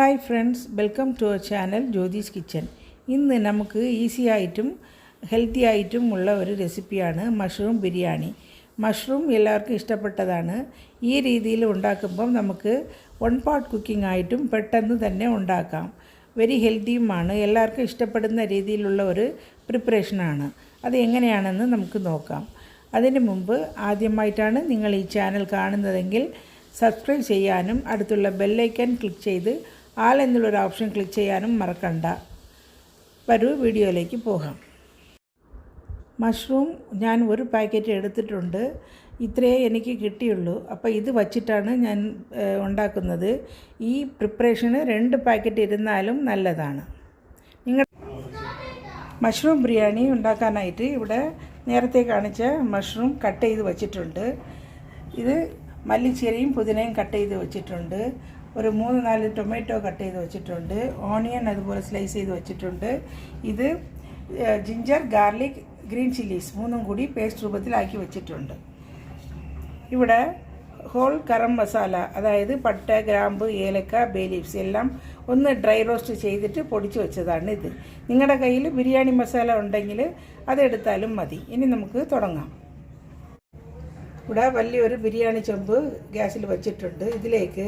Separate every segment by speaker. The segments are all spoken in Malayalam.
Speaker 1: Hi friends, welcome to our channel Jyothis kitchen. ഇന്ന് നമുക്ക് ഈസി ആയിട്ടും ഹെൽത്തി ആയിട്ടും ഉള്ള ഒരു റെസിപ്പിയാണ് മഷ്റൂം ബിരിയാണി. മഷ്റൂം എല്ലാവർക്കും ഇഷ്ടപ്പെട്ടതാണ്. ഈ രീതിയിൽ ഉണ്ടാക്കുമ്പം നമുക്ക് വൺ പാർട്ട് കുക്കിംഗ് ആയിട്ടും പെട്ടെന്ന് തന്നെ ഉണ്ടാക്കാം. വെരി ഹെൽത്തിയുമാണ്. എല്ലാവർക്കും ഇഷ്ടപ്പെടുന്ന രീതിയിലുള്ള ഒരു പ്രിപ്പറേഷനാണ്. അത് എങ്ങനെയാണെന്ന് നമുക്ക് നോക്കാം. അതിന് മുമ്പ് ആദ്യമായിട്ടാണ് നിങ്ങൾ ഈ ചാനൽ കാണുന്നതെങ്കിൽ സബ്സ്ക്രൈബ് ചെയ്യാനും അടുത്തുള്ള ബെല്ലൈക്കൻ ക്ലിക്ക് ചെയ്ത് ആൾ എന്നുള്ളൊരു ഓപ്ഷൻ ക്ലിക്ക് ചെയ്യാനും മറക്കണ്ട. വരൂ വീഡിയോയിലേക്ക് പോകാം. മഷ്റൂം ഞാൻ ഒരു പാക്കറ്റ് എടുത്തിട്ടുണ്ട്. ഇത്രയേ എനിക്ക് കിട്ടിയുള്ളൂ. അപ്പോൾ ഇത് വച്ചിട്ടാണ് ഞാൻ ഉണ്ടാക്കുന്നത്. ഈ പ്രിപ്പറേഷന് 2 പാക്കറ്റ് ഇരുന്നാലും നല്ലതാണ്. നിങ്ങൾ മഷ്റൂം ബിരിയാണി ഉണ്ടാക്കാനായിട്ട് ഇവിടെ നേരത്തെ കാണിച്ച മഷ്റൂം കട്ട് ചെയ്ത് വച്ചിട്ടുണ്ട്. ഇത് മല്ലിച്ചീരയും പുതിനയും കട്ട് ചെയ്ത് വെച്ചിട്ടുണ്ട്. ഒരു 3-4 ടൊമാറ്റോ കട്ട് ചെയ്ത് വെച്ചിട്ടുണ്ട്. ഓണിയൻ അതുപോലെ സ്ലൈസ് ചെയ്ത് വെച്ചിട്ടുണ്ട്. ഇത് ജിഞ്ചർ, ഗാർലിക്, ഗ്രീൻ ചില്ലീസ് 3 കൂടി പേസ്റ്റ് രൂപത്തിലാക്കി വെച്ചിട്ടുണ്ട്. ഇവിടെ ഹോൾ ഗരം മസാല, അതായത് പട്ട, ഗ്രാമ്പ്, ഏലക്ക, ബേ ലീവ്സ് എല്ലാം ഒന്ന് ഡ്രൈ റോസ്റ്റ് ചെയ്തിട്ട് പൊടിച്ച് വെച്ചതാണ് ഇത്. നിങ്ങളുടെ കയ്യിൽ ബിരിയാണി മസാല ഉണ്ടെങ്കിൽ അതെടുത്താലും മതി. ഇനി നമുക്ക് തുടങ്ങാം. ഇവിടെ വലിയൊരു ബിരിയാണി ചെമ്പ് ഗ്യാസിൽ വെച്ചിട്ടുണ്ട്. ഇതിലേക്ക്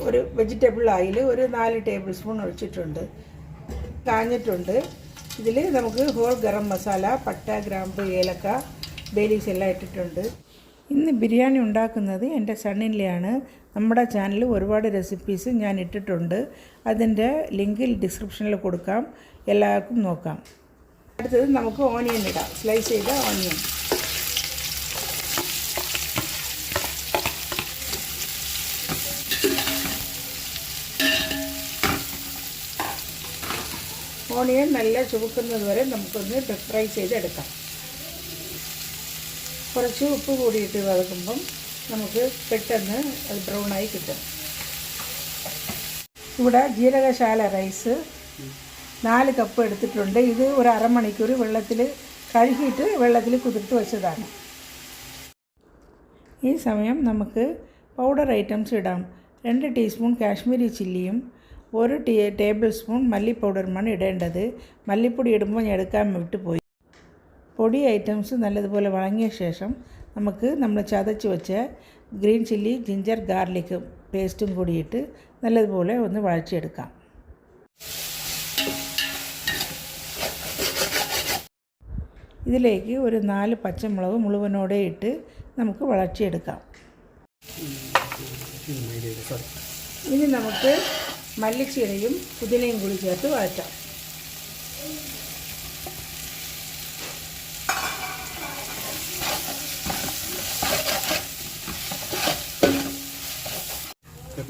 Speaker 1: ഒരു വെജിറ്റബിൾ ഓയിൽ ഒരു 4 ടേബിൾ സ്പൂൺ ഒഴിച്ചിട്ടുണ്ട്. കാഞ്ഞിട്ടുണ്ട്. ഇതിൽ നമുക്ക് ഹോൾ ഗരം മസാല, പട്ട, ഗ്രാമ്പ്, ഏലക്ക, ബേ ലീവ്സ് എല്ലാം ഇട്ടിട്ടുണ്ട്. ഇന്ന് ബിരിയാണി ഉണ്ടാക്കുന്നത് എൻ്റെ സണ്ണിൻ്റെയാണ്. നമ്മുടെ ചാനലിൽ ഒരുപാട് റെസിപ്പീസ് ഞാൻ ഇട്ടിട്ടുണ്ട്. അതിൻ്റെ ലിങ്കിൽ ഡിസ്ക്രിപ്ഷനിൽ കൊടുക്കാം. എല്ലാവർക്കും നോക്കാം. അടുത്തത് നമുക്ക് ഓണിയൻ ഇടാം. സ്ലൈസ് ചെയ്ത ഓണിയൻ. ഓണിയൻ നല്ല ചുവക്കുന്നത് വരെ നമുക്കൊന്ന് ഫ്രൈ ചെയ്തെടുക്കാം. കുറച്ച് ഉപ്പ് കൂടിയിട്ട് വതക്കുമ്പം നമുക്ക് പെട്ടെന്ന് അത് ബ്രൗണായി കിട്ടും. ഇവിടെ ജീരകശാല റൈസ് 4 കപ്പ് എടുത്തിട്ടുണ്ട്. ഇത് ഒരു അരമണിക്കൂർ വെള്ളത്തിൽ കഴുകിയിട്ട് വെള്ളത്തിൽ കുതിർത്ത് വെച്ചതാണ്. ഈ സമയം നമുക്ക് പൗഡർ ഐറ്റംസ് ഇടാം. 2 ടീസ്പൂൺ കാശ്മീരി ചില്ലിയും 1 ടേബിൾ സ്പൂൺ മല്ലി പൗഡറുമാണ് ഇടേണ്ടത്. മല്ലിപ്പൊടി ഇടുമ്പോൾ ഞാൻ എടുക്കാൻ വിട്ടുപോയി. പൊടി ഐറ്റംസ് നല്ലതുപോലെ വഴങ്ങിയ ശേഷം നമുക്ക് നമ്മൾ ചതച്ച് വെച്ച ഗ്രീൻ ചില്ലി, ജിഞ്ചർ, ഗാർലിക് പേസ്റ്റും കൂടിയിട്ട് നല്ലതുപോലെ ഒന്ന് വഴച്ചെടുക്കാം. ഇതിലേക്ക് ഒരു 4 പച്ചമുളക് മുഴുവനോടെ ഇട്ട് നമുക്ക് വഴച്ചെടുക്കാം. ഇനി നമുക്ക് മല്ലിച്ചീരയും പുതിനയും കൂടി ചേർത്ത് വഴറ്റാം.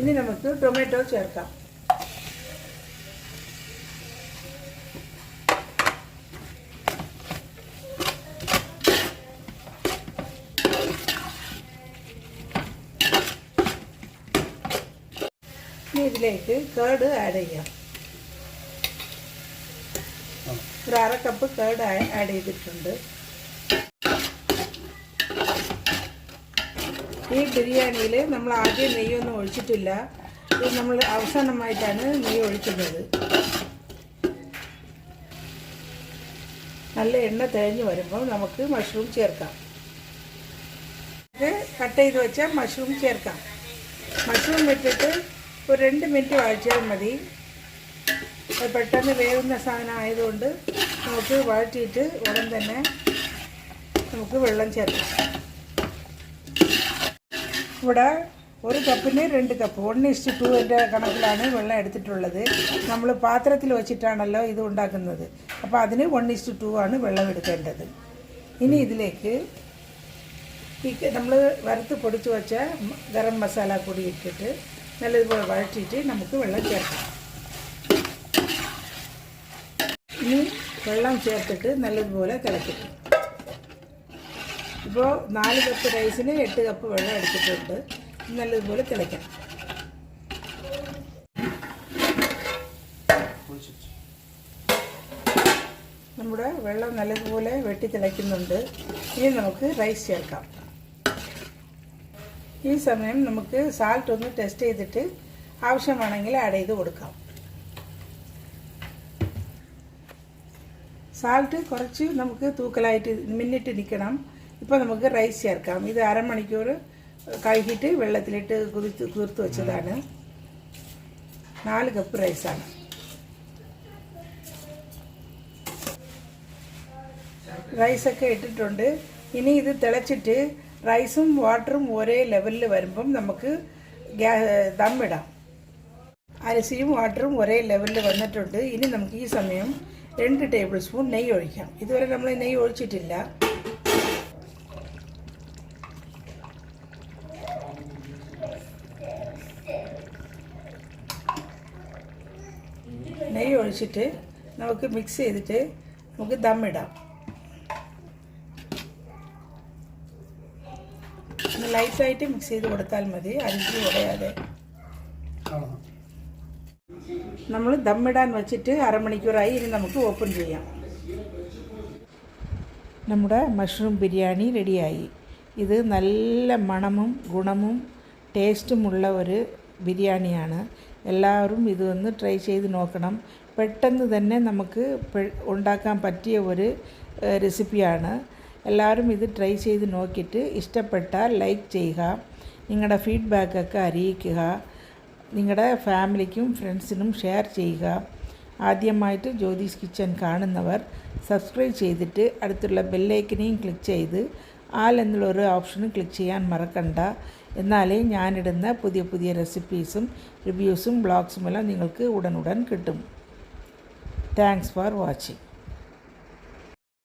Speaker 1: ഇനി നമുക്ക് ടൊമാറ്റോ ചേർക്കാം. ഇനി ഇതിലേക്ക് കേർഡ് ആഡ് ചെയ്യാം. ഒരു 1/2 കപ്പ് കേർഡ് ആഡ് ചെയ്തിട്ടുണ്ട്. ഈ ബിരിയാണിയിൽ നമ്മൾ ആദ്യം നെയ്യൊന്നും ഒഴിച്ചിട്ടില്ല. ഇത് നമ്മൾ അവസാനമായിട്ടാണ് നെയ്യ് ഒഴിക്കുന്നത്. നല്ല എണ്ണ തെളിഞ്ഞ് വരുമ്പോൾ നമുക്ക് മഷ്റൂം ചേർക്കാം. ഇത് കട്ട് ചെയ്ത് വെച്ച മഷ്റൂം ചേർക്കാം. മഷ്റൂം ഇട്ടിട്ട് ഒരു 2 മിനിറ്റ് വഴറ്റിയാൽ മതി. പെട്ടെന്ന് വേവുന്ന സാധനം ആയതുകൊണ്ട് നമുക്ക് വഴറ്റിയിട്ട് ഉടൻ തന്നെ നമുക്ക് വെള്ളം ചേർക്കാം. ഇവിടെ 1 കപ്പിന് 2 കപ്പ് 1:2 കണക്കിലാണ് വെള്ളം എടുത്തിട്ടുള്ളത്. നമ്മൾ പാത്രത്തിൽ വെച്ചിട്ടാണല്ലോ ഇത് ഉണ്ടാക്കുന്നത്. അപ്പോൾ അതിന് 1:2 ആണ് വെള്ളം എടുക്കേണ്ടത്. ഇനി ഇതിലേക്ക് നമ്മൾ വറുത്ത് പൊടിച്ച് വെച്ച ഗരം മസാല കൂടി ഇട്ടിട്ട് നല്ലതുപോലെ വഴറ്റിയിട്ട് നമുക്ക് വെള്ളം ചേർക്കാം. ഇനി വെള്ളം ചേർത്തിട്ട് നല്ലതുപോലെ തിളയ്ക്കും. ഇപ്പോൾ 4 കപ്പ് റൈസിന് 8 കപ്പ് വെള്ളം എടുത്തിട്ടുണ്ട്. നല്ലതുപോലെ തിളയ്ക്കാം. നമ്മുടെ വെള്ളം നല്ലതുപോലെ വെട്ടി തിളയ്ക്കുന്നുണ്ട്. ഇനി നമുക്ക് റൈസ് ചേർക്കാം. ഈ സമയം നമുക്ക് സാൾട്ട് ഒന്ന് ടെസ്റ്റ് ചെയ്തിട്ട് ആവശ്യമാണെങ്കിൽ ആഡ് ചെയ്ത് കൊടുക്കാം. സാൾട്ട് കുറച്ച് നമുക്ക് തൂക്കലായിട്ട് മിന്നിട്ട് നിൽക്കണം. ഇപ്പോൾ നമുക്ക് റൈസ് ചേർക്കാം. ഇത് അരമണിക്കൂർ കഴുകിയിട്ട് വെള്ളത്തിലിട്ട് കുതിർത്ത് വെച്ചതാണ്. 4 കപ്പ് റൈസാണ്. റൈസൊക്കെ ഇട്ടിട്ടുണ്ട്. ഇനി ഇത് തിളച്ചിട്ട് റൈസും വാട്ടറും ഒരേ ലെവലിൽ വരുമ്പം നമുക്ക് ദമ്മിടാം. അരിസിയും വാട്ടറും ഒരേ ലെവലിൽ വന്നിട്ടുണ്ട്. ഇനി നമുക്ക് ഈ സമയം 2 ടേബിൾ സ്പൂൺ നെയ്യ് ഒഴിക്കാം. ഇതുവരെ നമ്മൾ നെയ്യ് ഒഴിച്ചിട്ടില്ല. നെയ്യ് ഒഴിച്ചിട്ട് നമുക്ക് മിക്സ് ചെയ്തിട്ട് നമുക്ക് ദമ്മിടാം. ലൈറ്റായിട്ട് മിക്സ് ചെയ്ത് കൊടുത്താൽ മതി, അരിഞ്ഞ് ഉടയാതെ. നമ്മൾ ദമ്മിടാൻ വെച്ചിട്ട് അരമണിക്കൂറായി. ഇനി നമുക്ക് ഓപ്പൺ ചെയ്യാം. നമ്മുടെ മഷ്റൂം ബിരിയാണി റെഡിയായി. ഇത് നല്ല മണമും ഗുണമും ടേസ്റ്റുമുള്ള ഒരു ബിരിയാണിയാണ്. എല്ലാവരും ഇതൊന്ന് ട്രൈ ചെയ്ത് നോക്കണം. പെട്ടെന്ന് തന്നെ നമുക്ക് ഉണ്ടാക്കാൻ പറ്റിയ ഒരു റെസിപ്പിയാണ്. എല്ലാവരും ഇത് ട്രൈ ചെയ്ത് നോക്കിയിട്ട് ഇഷ്ടപ്പെട്ടാൽ ലൈക്ക് ചെയ്യുക, നിങ്ങളുടെ ഫീഡ്ബാക്കൊക്കെ അറിയിക്കുക, നിങ്ങളുടെ ഫാമിലിക്കും ഫ്രണ്ട്സിനും ഷെയർ ചെയ്യുക. ആദ്യമായിട്ട് ജ്യോതിസ് കിച്ചൻ കാണുന്നവർ സബ്സ്ക്രൈബ് ചെയ്തിട്ട് അടുത്തുള്ള ബെല്ലൈക്കനെയും ക്ലിക്ക് ചെയ്ത് ആൽ എന്നുള്ളൊരു ഓപ്ഷനും ക്ലിക്ക് ചെയ്യാൻ മറക്കണ്ട. എന്നാലേ ഞാനിടുന്ന പുതിയ പുതിയ റെസിപ്പീസും റിവ്യൂസും ബ്ലോഗ്സുമെല്ലാം നിങ്ങൾക്ക് ഉടനുടൻ കിട്ടും. Thanks for watching.